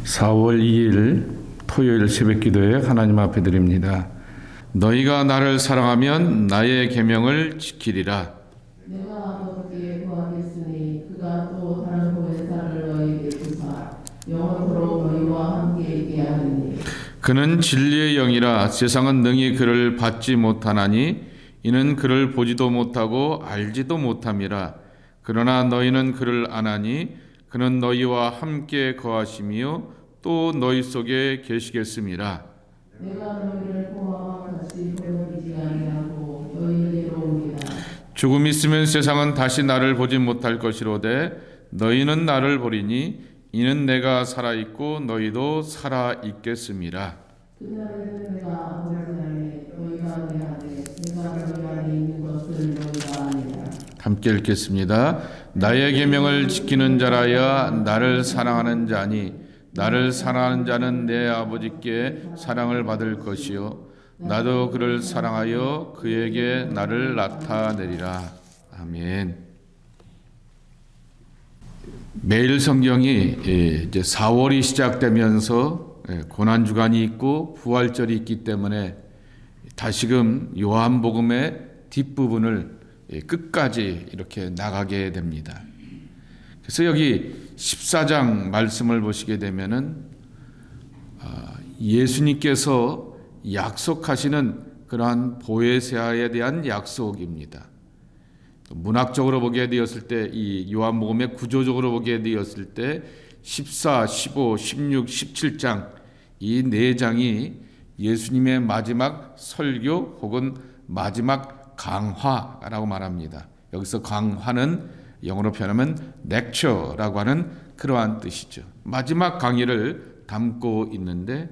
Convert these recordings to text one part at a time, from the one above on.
4월 2일 토요일 새벽기도에 하나님 앞에 드립니다. 너희가 나를 사랑하면 나의 계명을 지키리라. 내가 아버지께 구하겠으니 그가 또 다른 보혜사를 너희에게 주사 영원토록 너희와 함께 있게 하리니. 그는 진리의 영이라 세상은 능히 그를 받지 못하나니 이는 그를 보지도 못하고 알지도 못함이라. 그러나 너희는 그를 아나니 그는 너희와 함께 거하시며 또 너희 속에 계시겠음이라. 내가 너희를 보아와 같이 버리지 아니하고 너희에게로 옵니다. 조금 있으면 세상은 다시 나를 보지 못할 것이로되 너희는 나를 보리니 이는 내가 살아있고 너희도 살아있겠음이라. 그날에는 내가 아버지 안에 너희가 내 안에 내가 너희 안에 있는 것을 너희가 아니라. 함께 읽겠습니다. 나의 계명을 지키는 자라야 나를 사랑하는 자니 나를 사랑하는 자는 내 아버지께 사랑을 받을 것이요 나도 그를 사랑하여 그에게 나를 나타내리라. 아멘. 매일 성경이 이제 4월이 시작되면서 고난 주간이 있고 부활절이 있기 때문에 다시금 요한복음의 뒷부분을 끝까지 이렇게 나가게 됩니다. 그래서 여기 14장 말씀을 보시게 되면은 예수님께서 약속하시는 그러한 보혜사에 대한 약속입니다. 문학적으로 보게 되었을 때 이 요한복음의 구조적으로 보게 되었을 때 14, 15, 16, 17장 이 네 장이 예수님의 마지막 설교 혹은 마지막 강화라고 말합니다. 여기서 강화는 영어로 표현하면 lecture라고 하는 그러한 뜻이죠. 마지막 강의를 담고 있는데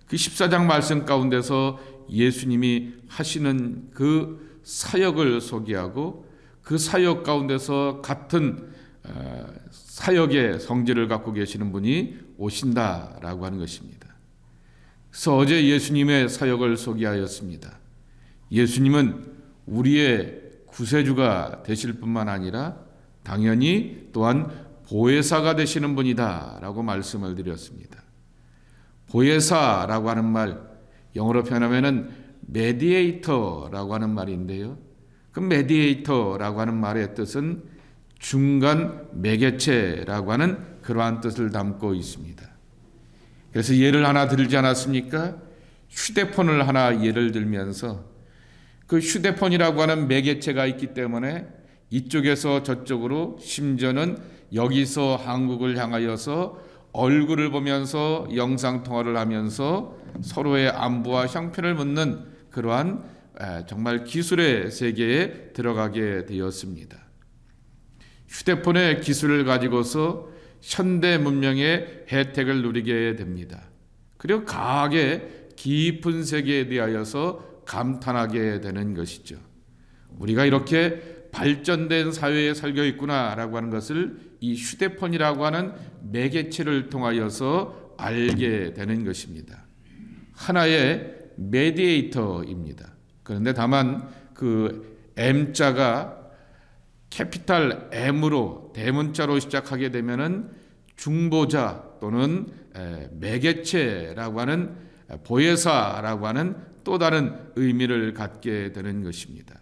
그 14장 말씀 가운데서 예수님이 하시는 그 사역을 소개하고 그 사역 가운데서 같은 사역의 성질을 갖고 계시는 분이 오신다라고 하는 것입니다. 그래서 어제 예수님의 사역을 소개하였습니다. 예수님은 우리의 구세주가 되실 뿐만 아니라 당연히 또한 보혜사가 되시는 분이다 라고 말씀을 드렸습니다. 보혜사라고 하는 말 영어로 표현하면 메디에이터라고 하는 말인데요. 그 메디에이터라고 하는 말의 뜻은 중간 매개체라고 하는 그러한 뜻을 담고 있습니다. 그래서 예를 하나 들지 않았습니까? 휴대폰을 하나 예를 들면서 그 휴대폰이라고 하는 매개체가 있기 때문에 이쪽에서 저쪽으로 심지어는 여기서 한국을 향하여서 얼굴을 보면서 영상통화를 하면서 서로의 안부와 형편을 묻는 그러한 정말 기술의 세계에 들어가게 되었습니다. 휴대폰의 기술을 가지고서 현대 문명의 혜택을 누리게 됩니다. 그리고 과학의 깊은 세계에 대하여서 감탄하게 되는 것이죠. 우리가 이렇게 발전된 사회에 살고 있구나라고 하는 것을 이 휴대폰이라고 하는 매개체를 통하여서 알게 되는 것입니다. 하나의 메디에이터입니다. 그런데 다만 그 M자가 캐피탈 M으로 대문자로 시작하게 되면은 중보자 또는 매개체라고 하는 보혜사라고 하는 또 다른 의미를 갖게 되는 것입니다.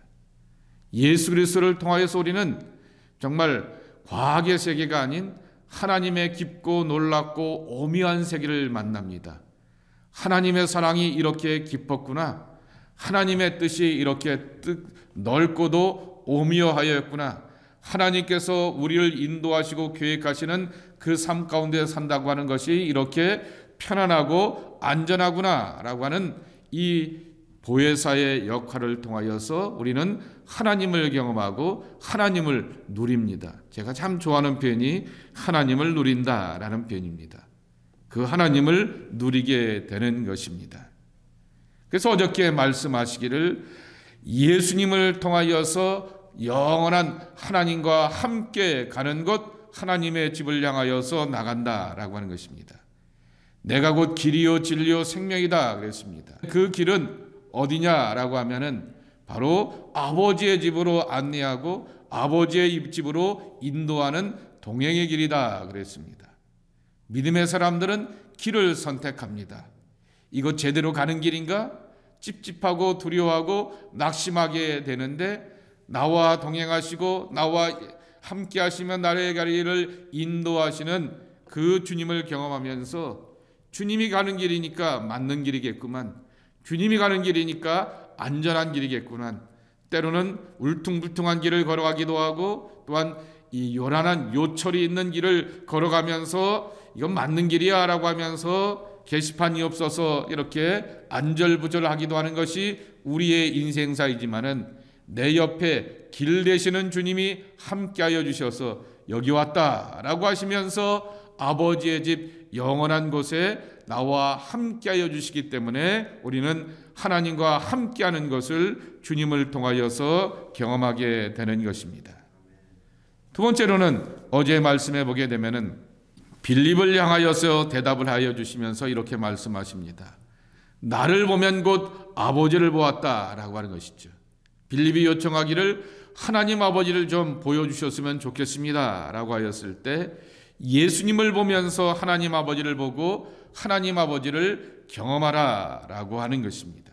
예수 그리스도를 통하여서 우리는 정말 과학의 세계가 아닌 하나님의 깊고 놀랍고 오묘한 세계를 만납니다. 하나님의 사랑이 이렇게 깊었구나. 하나님의 뜻이 이렇게 넓고도 오묘하였구나. 하나님께서 우리를 인도하시고 계획하시는 그 삶 가운데 산다고 하는 것이 이렇게 편안하고 안전하구나 라고 하는 이 보혜사의 역할을 통하여서 우리는 하나님을 경험하고 하나님을 누립니다. 제가 참 좋아하는 표현이 하나님을 누린다라는 표현입니다. 그 하나님을 누리게 되는 것입니다. 그래서 어저께 말씀하시기를 예수님을 통하여서 영원한 하나님과 함께 가는 것, 하나님의 집을 향하여서 나간다라고 하는 것입니다. 내가 곧 길이요 진리요 생명이다 그랬습니다. 그 길은 어디냐라고 하면은 바로 아버지의 집으로 안내하고 아버지의 집으로 인도하는 동행의 길이다 그랬습니다. 믿음의 사람들은 길을 선택합니다. 이거 제대로 가는 길인가? 찝찝하고 두려워하고 낙심하게 되는데 나와 동행하시고 나와 함께 하시면 나의 길을 인도하시는 그 주님을 경험하면서 주님이 가는 길이니까 맞는 길이겠구만, 주님이 가는 길이니까 안전한 길이겠구만, 때로는 울퉁불퉁한 길을 걸어가기도 하고 또한 이 요란한 요철이 있는 길을 걸어가면서 이건 맞는 길이야 라고 하면서 게시판이 없어서 이렇게 안절부절하기도 하는 것이 우리의 인생사이지만은 내 옆에 길 되시는 주님이 함께하여 주셔서 여기 왔다라고 하시면서 아버지의 집 영원한 곳에 나와 함께하여 주시기 때문에 우리는 하나님과 함께하는 것을 주님을 통하여서 경험하게 되는 것입니다. 두 번째로는 어제 말씀해 보게 되면은 빌립을 향하여서 대답을 하여 주시면서 이렇게 말씀하십니다. 나를 보면 곧 아버지를 보았다라고 하는 것이죠. 빌립이 요청하기를 하나님 아버지를 좀 보여주셨으면 좋겠습니다 라고 하였을 때 예수님을 보면서 하나님 아버지를 보고 하나님 아버지를 경험하라 라고 하는 것입니다.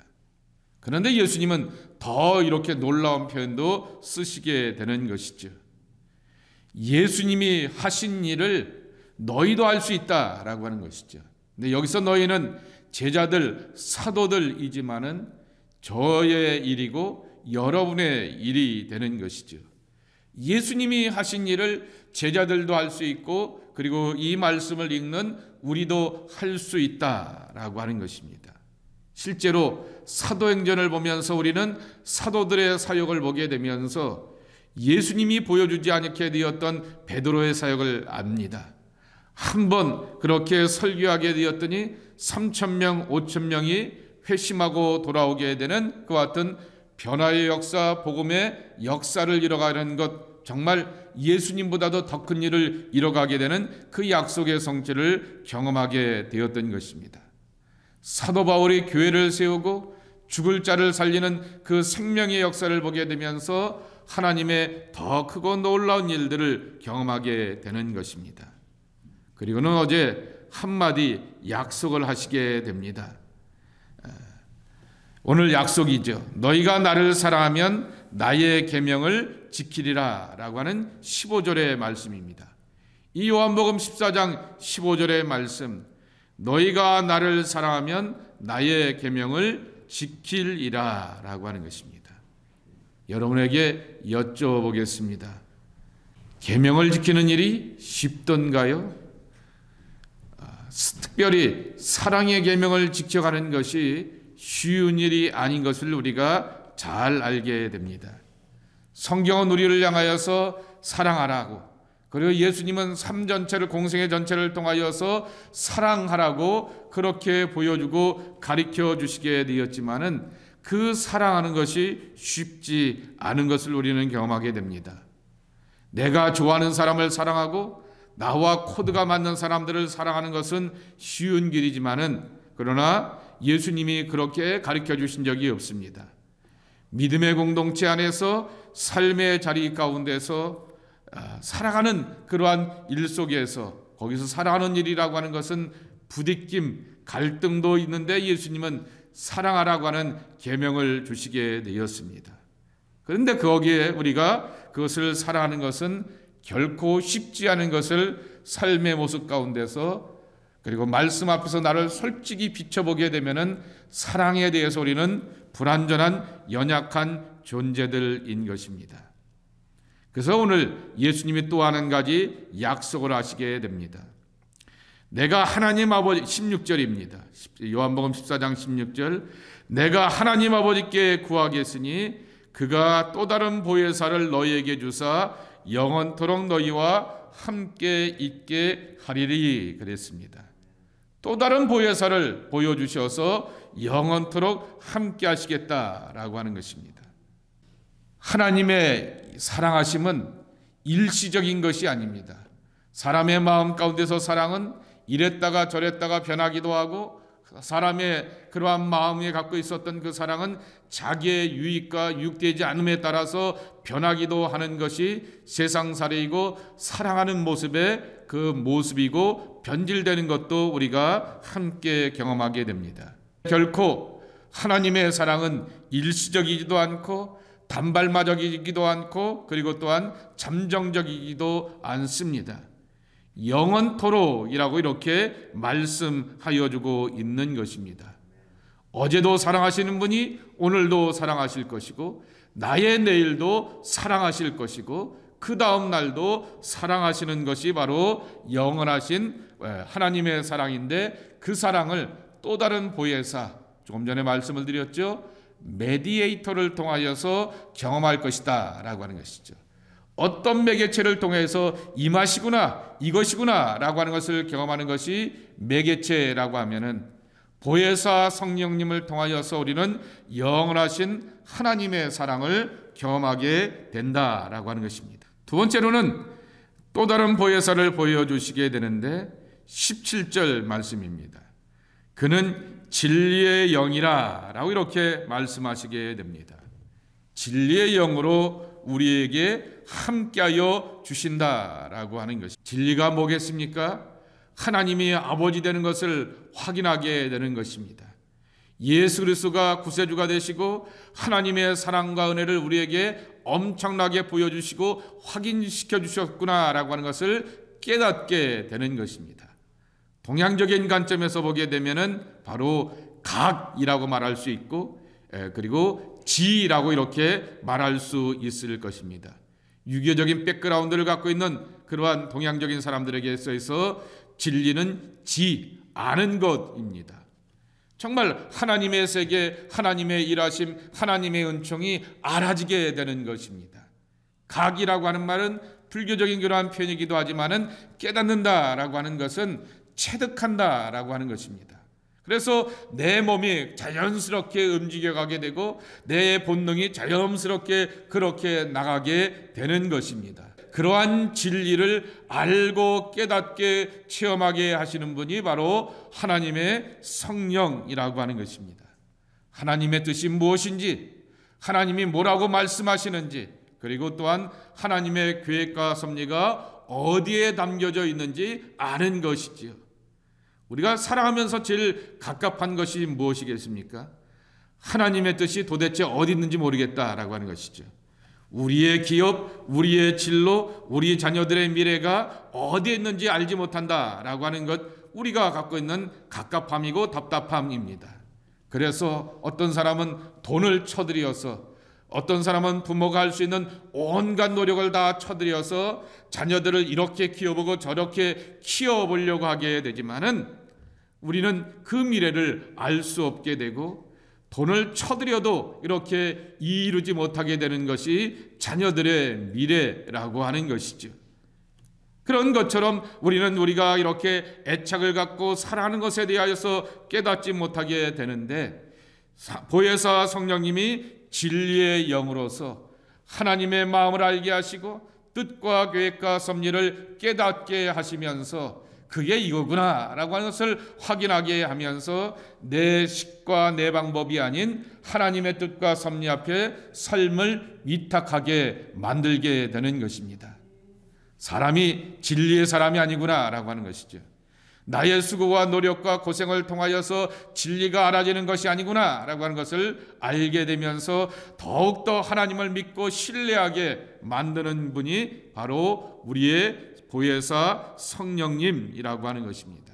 그런데 예수님은 더 이렇게 놀라운 표현도 쓰시게 되는 것이죠. 예수님이 하신 일을 너희도 할 수 있다라고 하는 것이죠. 근데 여기서 너희는 제자들, 사도들이지만은 저의 일이고 여러분의 일이 되는 것이죠. 예수님이 하신 일을 제자들도 할 수 있고 그리고 이 말씀을 읽는 우리도 할 수 있다라고 하는 것입니다. 실제로 사도행전을 보면서 우리는 사도들의 사역을 보게 되면서 예수님이 보여주지 않게 되었던 베드로의 사역을 압니다. 한번 그렇게 설교하게 되었더니 3,000명, 5,000명이 회심하고 돌아오게 되는 그와 같은 변화의 역사, 복음의 역사를 이뤄가는 것, 정말 예수님보다도 더 큰 일을 이뤄가게 되는 그 약속의 성취를 경험하게 되었던 것입니다. 사도 바울이 교회를 세우고 죽을 자를 살리는 그 생명의 역사를 보게 되면서 하나님의 더 크고 놀라운 일들을 경험하게 되는 것입니다. 그리고는 어제 한마디 약속을 하시게 됩니다. 오늘 약속이죠. 너희가 나를 사랑하면 나의 계명을 지키리라 라고 하는 15절의 말씀입니다. 이 요한복음 14장 15절의 말씀, 너희가 나를 사랑하면 나의 계명을 지키리라 라고 하는 것입니다. 여러분에게 여쭤보겠습니다. 계명을 지키는 일이 쉽던가요? 특별히 사랑의 계명을 지켜가는 것이 쉬운 일이 아닌 것을 우리가 잘 알게 됩니다. 성경은 우리를 향하여서 사랑하라고, 그리고 예수님은 삶 전체를, 공생의 전체를 통하여서 사랑하라고 그렇게 보여주고 가르쳐 주시게 되었지만은 그 사랑하는 것이 쉽지 않은 것을 우리는 경험하게 됩니다. 내가 좋아하는 사람을 사랑하고 나와 코드가 맞는 사람들을 사랑하는 것은 쉬운 길이지만은 그러나 예수님이 그렇게 가르쳐 주신 적이 없습니다. 믿음의 공동체 안에서 삶의 자리 가운데서 살아가는 그러한 일 속에서 거기서 살아가는 일이라고 하는 것은 부딪힘, 갈등도 있는데 예수님은 사랑하라고 하는 계명을 주시게 되었습니다. 그런데 거기에 우리가 그것을 사랑하는 것은 결코 쉽지 않은 것을 삶의 모습 가운데서 그리고 말씀 앞에서 나를 솔직히 비춰보게 되면은 사랑에 대해서 우리는 불완전한 연약한 존재들인 것입니다. 그래서 오늘 예수님이 또 한 가지 약속을 하시게 됩니다. 내가 하나님 아버지, 16절입니다. 요한복음 14장 16절, 내가 하나님 아버지께 구하겠으니 그가 또 다른 보혜사를 너희에게 주사 영원토록 너희와 함께 있게 하리리 그랬습니다. 또 다른 보혜사를 보여주셔서 영원토록 함께 하시겠다라고 하는 것입니다. 하나님의 사랑하심은 일시적인 것이 아닙니다. 사람의 마음 가운데서 사랑은 이랬다가 저랬다가 변하기도 하고 사람의 그러한 마음에 갖고 있었던 그 사랑은 자기의 유익과 유익되지 않음에 따라서 변하기도 하는 것이 세상살이이고 사랑하는 모습의 그 모습이고 변질되는 것도 우리가 함께 경험하게 됩니다. 결코 하나님의 사랑은 일시적이지도 않고 단발마적이기도 않고 그리고 또한 잠정적이기도 않습니다. 영원토록이라고 이렇게 말씀하여 주고 있는 것입니다. 어제도 사랑하시는 분이 오늘도 사랑하실 것이고 나의 내일도 사랑하실 것이고 그 다음 날도 사랑하시는 것이 바로 영원하신 하나님의 사랑인데 그 사랑을 또 다른 보혜사, 조금 전에 말씀을 드렸죠. 메디에이터를 통하여서 경험할 것이다 라고 하는 것이죠. 어떤 매개체를 통해서 임하시구나 이것이구나 라고 하는 것을 경험하는 것이 매개체라고 하면은 보혜사 성령님을 통하여서 우리는 영원하신 하나님의 사랑을 경험하게 된다라고 하는 것입니다. 두 번째로는 또 다른 보혜사를 보여주시게 되는데 17절 말씀입니다. 그는 진리의 영이라 라고 이렇게 말씀하시게 됩니다. 진리의 영으로 우리에게 함께하여 주신다라고 하는 것이 진리가 뭐겠습니까? 하나님이 아버지 되는 것을 확인하게 되는 것입니다. 예수 그리스도가 구세주가 되시고 하나님의 사랑과 은혜를 우리에게 엄청나게 보여주시고 확인시켜 주셨구나라고 하는 것을 깨닫게 되는 것입니다. 동양적인 관점에서 보게 되면은 바로 각이라고 말할 수 있고 그리고 지라고 이렇게 말할 수 있을 것입니다. 유교적인 백그라운드를 갖고 있는 그러한 동양적인 사람들에게 있어서 진리는 지, 아는 것입니다. 정말 하나님의 세계, 하나님의 일하심, 하나님의 은총이 알아지게 되는 것입니다. 각이라고 하는 말은 불교적인 그러한 표현이기도 하지만은 깨닫는다라고 하는 것은 체득한다라고 하는 것입니다. 그래서 내 몸이 자연스럽게 움직여가게 되고 내 본능이 자연스럽게 그렇게 나가게 되는 것입니다. 그러한 진리를 알고 깨닫게 체험하게 하시는 분이 바로 하나님의 성령이라고 하는 것입니다. 하나님의 뜻이 무엇인지, 하나님이 뭐라고 말씀하시는지, 그리고 또한 하나님의 계획과 섭리가 어디에 담겨져 있는지 아는 것이지요. 우리가 살아가면서 제일 갑갑한 것이 무엇이겠습니까? 하나님의 뜻이 도대체 어디 있는지 모르겠다라고 하는 것이죠. 우리의 기업, 우리의 진로, 우리 자녀들의 미래가 어디에 있는지 알지 못한다라고 하는 것, 우리가 갖고 있는 갑갑함이고 답답함입니다. 그래서 어떤 사람은 돈을 쳐들여서, 어떤 사람은 부모가 할 수 있는 온갖 노력을 다 쳐들여서 자녀들을 이렇게 키워보고 저렇게 키워보려고 하게 되지만은 우리는 그 미래를 알 수 없게 되고 돈을 쳐들여도 이렇게 이루지 못하게 되는 것이 자녀들의 미래라고 하는 것이죠. 그런 것처럼 우리는 우리가 이렇게 애착을 갖고 사랑하는 것에 대하여서 깨닫지 못하게 되는데 보혜사 성령님이 진리의 영으로서 하나님의 마음을 알게 하시고 뜻과 계획과 섭리를 깨닫게 하시면서 그게 이거구나 라고 하는 것을 확인하게 하면서 내 식과 내 방법이 아닌 하나님의 뜻과 섭리 앞에 삶을 위탁하게 만들게 되는 것입니다. 사람이 진리의 사람이 아니구나 라고 하는 것이죠. 나의 수고와 노력과 고생을 통하여서 진리가 알아지는 것이 아니구나 라고 하는 것을 알게 되면서 더욱더 하나님을 믿고 신뢰하게 만드는 분이 바로 우리의 보혜사 성령님이라고 하는 것입니다.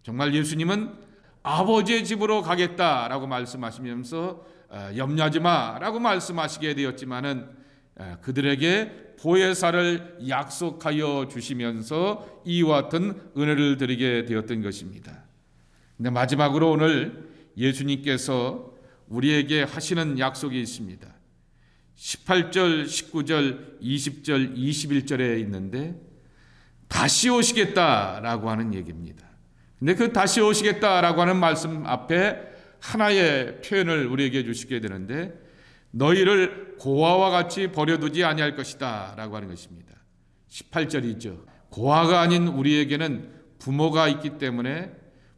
정말 예수님은 아버지의 집으로 가겠다라고 말씀하시면서 염려하지 마라고 말씀하시게 되었지만은 그들에게 보혜사를 약속하여 주시면서 이와 같은 은혜를 드리게 되었던 것입니다. 근데 마지막으로 오늘 예수님께서 우리에게 하시는 약속이 있습니다. 18절, 19절, 20절, 21절에 있는데 다시 오시겠다라고 하는 얘기입니다. 근데 그 다시 오시겠다라고 하는 말씀 앞에 하나의 표현을 우리에게 주시게 되는데 너희를 고아와 같이 버려두지 아니할 것이다 라고 하는 것입니다. 18절이죠. 고아가 아닌 우리에게는 부모가 있기 때문에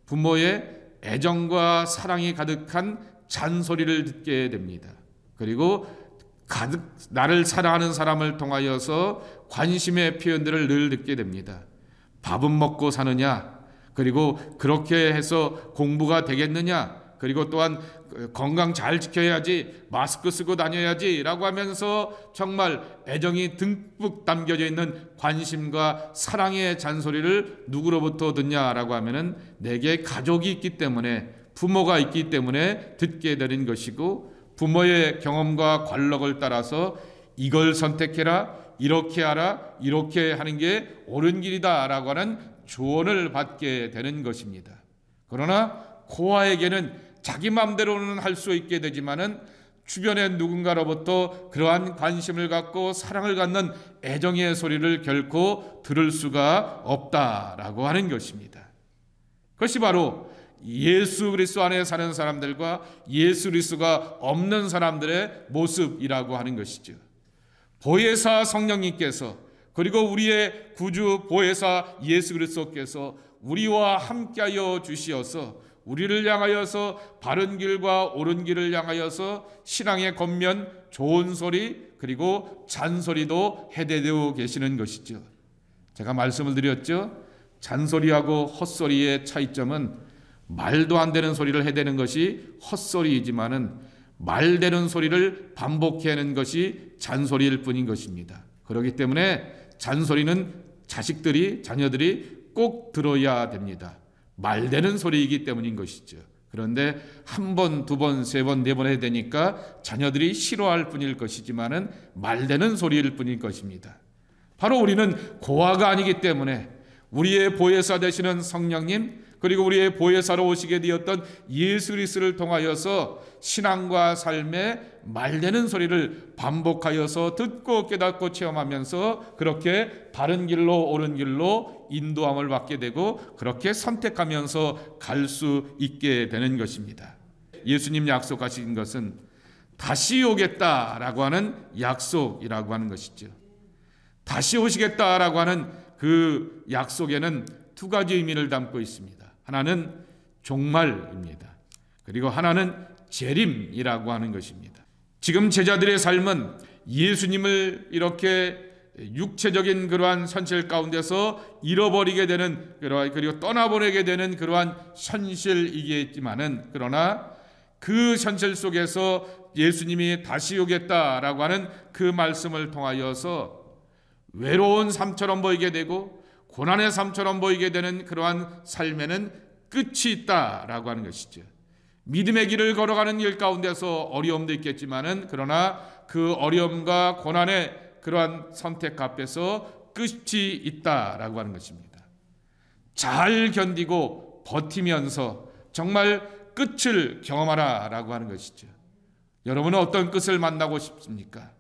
부모의 애정과 사랑이 가득한 잔소리를 듣게 됩니다. 그리고 가득 나를 사랑하는 사람을 통하여서 관심의 표현들을 늘 듣게 됩니다. 밥은 먹고 사느냐? 그리고 그렇게 해서 공부가 되겠느냐? 그리고 또한 건강 잘 지켜야지, 마스크 쓰고 다녀야지 라고 하면서 정말 애정이 듬뿍 담겨져 있는 관심과 사랑의 잔소리를 누구로부터 듣냐라고 하면은 내게 가족이 있기 때문에, 부모가 있기 때문에 듣게 되는 것이고, 부모의 경험과 관록을 따라서 이걸 선택해라, 이렇게 하라, 이렇게 하는 게 옳은 길이다 라고 하는 조언을 받게 되는 것입니다. 그러나 고아에게는 자기 마음대로는 할 수 있게 되지만은 주변의 누군가로부터 그러한 관심을 갖고 사랑을 갖는 애정의 소리를 결코 들을 수가 없다라고 하는 것입니다. 그것이 바로 예수 그리스도 안에 사는 사람들과 예수 그리스도가 없는 사람들의 모습이라고 하는 것이죠. 보혜사 성령님께서, 그리고 우리의 구주 보혜사 예수 그리스도께서 우리와 함께하여 주시어서 우리를 향하여서 바른 길과 옳은 길을 향하여서 신앙의 겉면, 좋은 소리, 그리고 잔소리도 해대되어 계시는 것이죠. 제가 말씀을 드렸죠. 잔소리하고 헛소리의 차이점은 말도 안 되는 소리를 해대는 것이 헛소리이지만은 말되는 소리를 반복해내는 것이 잔소리일 뿐인 것입니다. 그렇기 때문에 잔소리는 자녀들이 꼭 들어야 됩니다. 말되는 소리이기 때문인 것이죠. 그런데 한 번, 두 번, 세 번, 네 번 해야 되니까 자녀들이 싫어할 뿐일 것이지만은 말되는 소리일 뿐일 것입니다. 바로 우리는 고아가 아니기 때문에 우리의 보혜사 되시는 성령님, 그리고 우리의 보혜사로 오시게 되었던 예수 그리스도를 통하여서 신앙과 삶의 말되는 소리를 반복하여서 듣고 깨닫고 체험하면서 그렇게 바른 길로 옳은 길로 인도함을 받게 되고 그렇게 선택하면서 갈 수 있게 되는 것입니다. 예수님 약속하신 것은 다시 오겠다라고 하는 약속이라고 하는 것이죠. 다시 오시겠다라고 하는 그 약속에는 두 가지 의미를 담고 있습니다. 하나는 종말입니다. 그리고 하나는 재림이라고 하는 것입니다. 지금 제자들의 삶은 예수님을 이렇게 육체적인 그러한 현실 가운데서 잃어버리게 되는, 그리고 떠나보내게 되는 그러한 현실이겠지만은, 그러나 그 현실 속에서 예수님이 다시 오겠다라고 하는 그 말씀을 통하여서 외로운 삶처럼 보이게 되고 고난의 삶처럼 보이게 되는 그러한 삶에는 끝이 있다라고 하는 것이죠. 믿음의 길을 걸어가는 길 가운데서 어려움도 있겠지만은, 그러나 그 어려움과 고난의 그러한 선택 앞에서 끝이 있다라고 하는 것입니다. 잘 견디고 버티면서 정말 끝을 경험하라라고 하는 것이죠. 여러분은 어떤 끝을 만나고 싶습니까?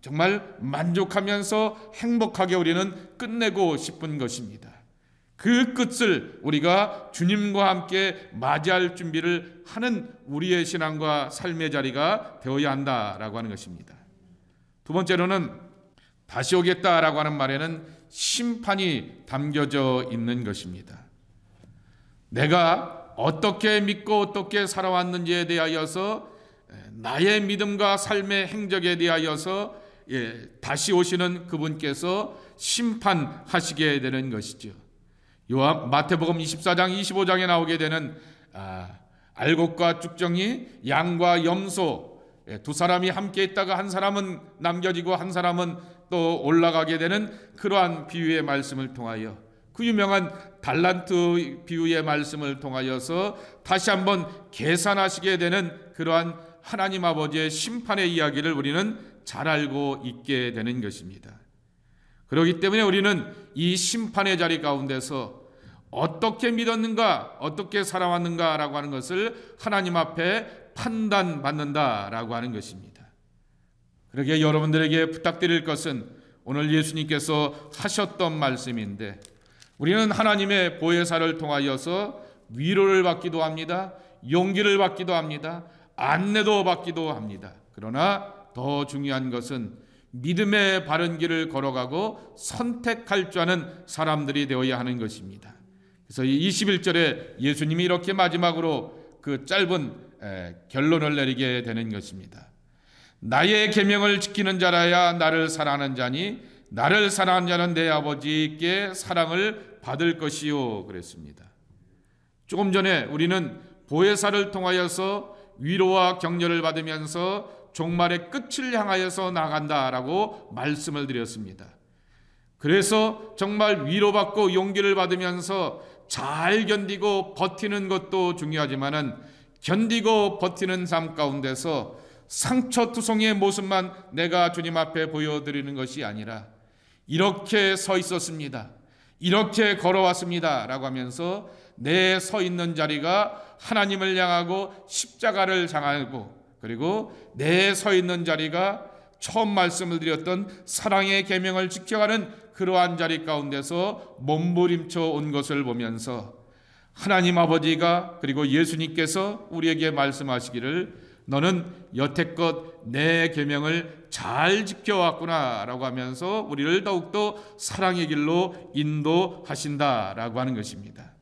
정말 만족하면서 행복하게 우리는 끝내고 싶은 것입니다. 그 끝을 우리가 주님과 함께 맞이할 준비를 하는 우리의 신앙과 삶의 자리가 되어야 한다라고 하는 것입니다. 두 번째로는 다시 오겠다라고 하는 말에는 심판이 담겨져 있는 것입니다. 내가 어떻게 믿고 어떻게 살아왔는지에 대하여서, 나의 믿음과 삶의 행적에 대하여서 다시 오시는 그분께서 심판하시게 되는 것이죠. 마태복음 24장 25장에 나오게 되는 알곡과 쭉정이, 양과 염소, 두 사람이 함께 있다가 한 사람은 남겨지고 한 사람은 또 올라가게 되는 그러한 비유의 말씀을 통하여, 그 유명한 달란트 비유의 말씀을 통하여서 다시 한번 계산하시게 되는 그러한 하나님 아버지의 심판의 이야기를 우리는 잘 알고 있게 되는 것입니다. 그렇기 때문에 우리는 이 심판의 자리 가운데서 어떻게 믿었는가, 어떻게 살아왔는가라고 하는 것을 하나님 앞에 판단받는다라고 하는 것입니다. 그러기에 여러분들에게 부탁드릴 것은 오늘 예수님께서 하셨던 말씀인데, 우리는 하나님의 보혜사를 통하여서 위로를 받기도 합니다. 용기를 받기도 합니다. 안내도 받기도 합니다. 그러나 더 중요한 것은 믿음의 바른 길을 걸어가고 선택할 줄 아는 사람들이 되어야 하는 것입니다. 그래서 21절에 예수님이 이렇게 마지막으로 그 짧은 결론을 내리게 되는 것입니다. 나의 계명을 지키는 자라야 나를 사랑하는 자니 나를 사랑하는 자는 내 아버지께 사랑을 받을 것이요 그랬습니다. 조금 전에 우리는 보혜사를 통하여서 위로와 격려를 받으면서 종말의 끝을 향하여서 나간다라고 말씀을 드렸습니다. 그래서 정말 위로받고 용기를 받으면서 잘 견디고 버티는 것도 중요하지만은 견디고 버티는 삶 가운데서 상처투성이의 모습만 내가 주님 앞에 보여드리는 것이 아니라 이렇게 서 있었습니다, 이렇게 걸어왔습니다 라고 하면서 내 서 있는 자리가 하나님을 향하고 십자가를 향하고, 그리고 내 서 있는 자리가 처음 말씀을 드렸던 사랑의 계명을 지켜가는 그러한 자리 가운데서 몸부림쳐 온 것을 보면서 하나님 아버지가, 그리고 예수님께서 우리에게 말씀하시기를 너는 여태껏 내 계명을 잘 지켜왔구나 라고 하면서 우리를 더욱더 사랑의 길로 인도하신다라고 하는 것입니다.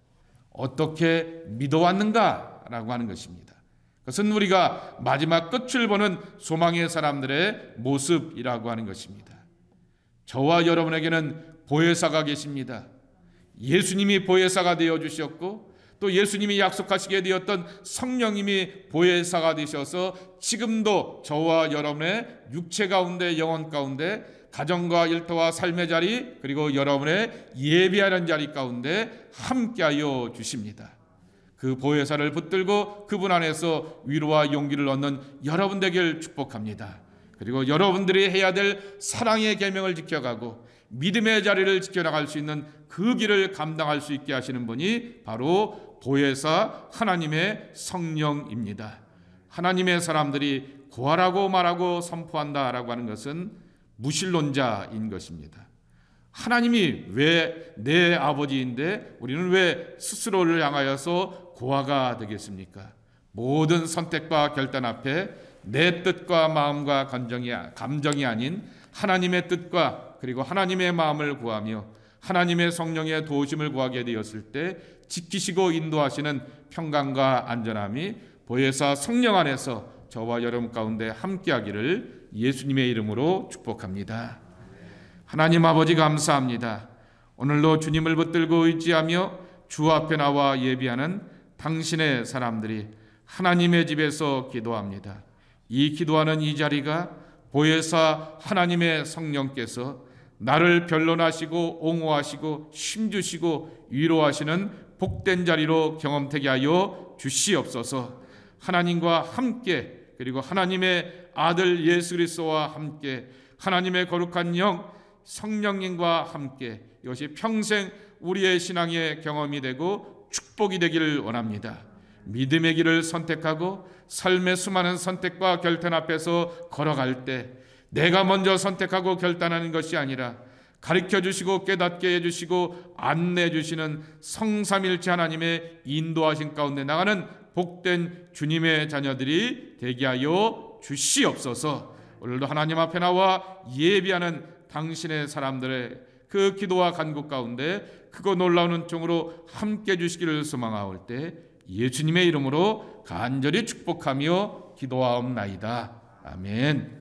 어떻게 믿어왔는가 라고 하는 것입니다. 그것은 우리가 마지막 끝을 보는 소망의 사람들의 모습이라고 하는 것입니다. 저와 여러분에게는 보혜사가 계십니다. 예수님이 보혜사가 되어주셨고 또 예수님이 약속하시게 되었던 성령님이 보혜사가 되셔서 지금도 저와 여러분의 육체 가운데, 영혼 가운데, 가정과 일터와 삶의 자리, 그리고 여러분의 예비하는 자리 가운데 함께하여 주십니다. 그 보혜사를 붙들고 그분 안에서 위로와 용기를 얻는 여러분 되길 축복합니다. 그리고 여러분들이 해야 될 사랑의 계명을 지켜가고 믿음의 자리를 지켜나갈 수 있는 그 길을 감당할 수 있게 하시는 분이 바로 보혜사 하나님의 성령입니다. 하나님의 사람들이 고하라고 말하고 선포한다라고 하는 것은 무신론자인 것입니다. 하나님이 왜 내 아버지인데 우리는 왜 스스로를 향하여서 고아가 되겠습니까? 모든 선택과 결단 앞에 내 뜻과 마음과 감정이 아닌 하나님의 뜻과 그리고 하나님의 마음을 구하며 하나님의 성령의 도우심을 구하게 되었을 때 지키시고 인도하시는 평강과 안전함이 보혜사 성령 안에서 저와 여러분 가운데 함께하기를 예수님의 이름으로 축복합니다. 하나님 아버지 감사합니다. 오늘도 주님을 붙들고 의지하며 주 앞에 나와 예비하는 당신의 사람들이 하나님의 집에서 기도합니다. 이 기도하는 이 자리가 보혜사 하나님의 성령께서 나를 변론하시고 옹호하시고 힘주시고 위로하시는 복된 자리로 경험되게 하여 주시옵소서. 하나님과 함께, 그리고 하나님의 아들 예수 그리스도와 함께, 하나님의 거룩한 영 성령님과 함께, 이것이 평생 우리의 신앙의 경험이 되고 축복이 되기를 원합니다. 믿음의 길을 선택하고 삶의 수많은 선택과 결단 앞에서 걸어갈 때 내가 먼저 선택하고 결단하는 것이 아니라 가르쳐주시고 깨닫게 해주시고 안내해주시는 성삼일체 하나님의 인도하신 가운데 나가는 복된 주님의 자녀들이 되게 하여 주시옵소서. 오늘도 하나님 앞에 나와 예비하는 당신의 사람들의 그 기도와 간구 가운데 크고 놀라운 은총으로 함께 주시기를 소망하올 때 예수님의 이름으로 간절히 축복하며 기도하옵나이다. 아멘.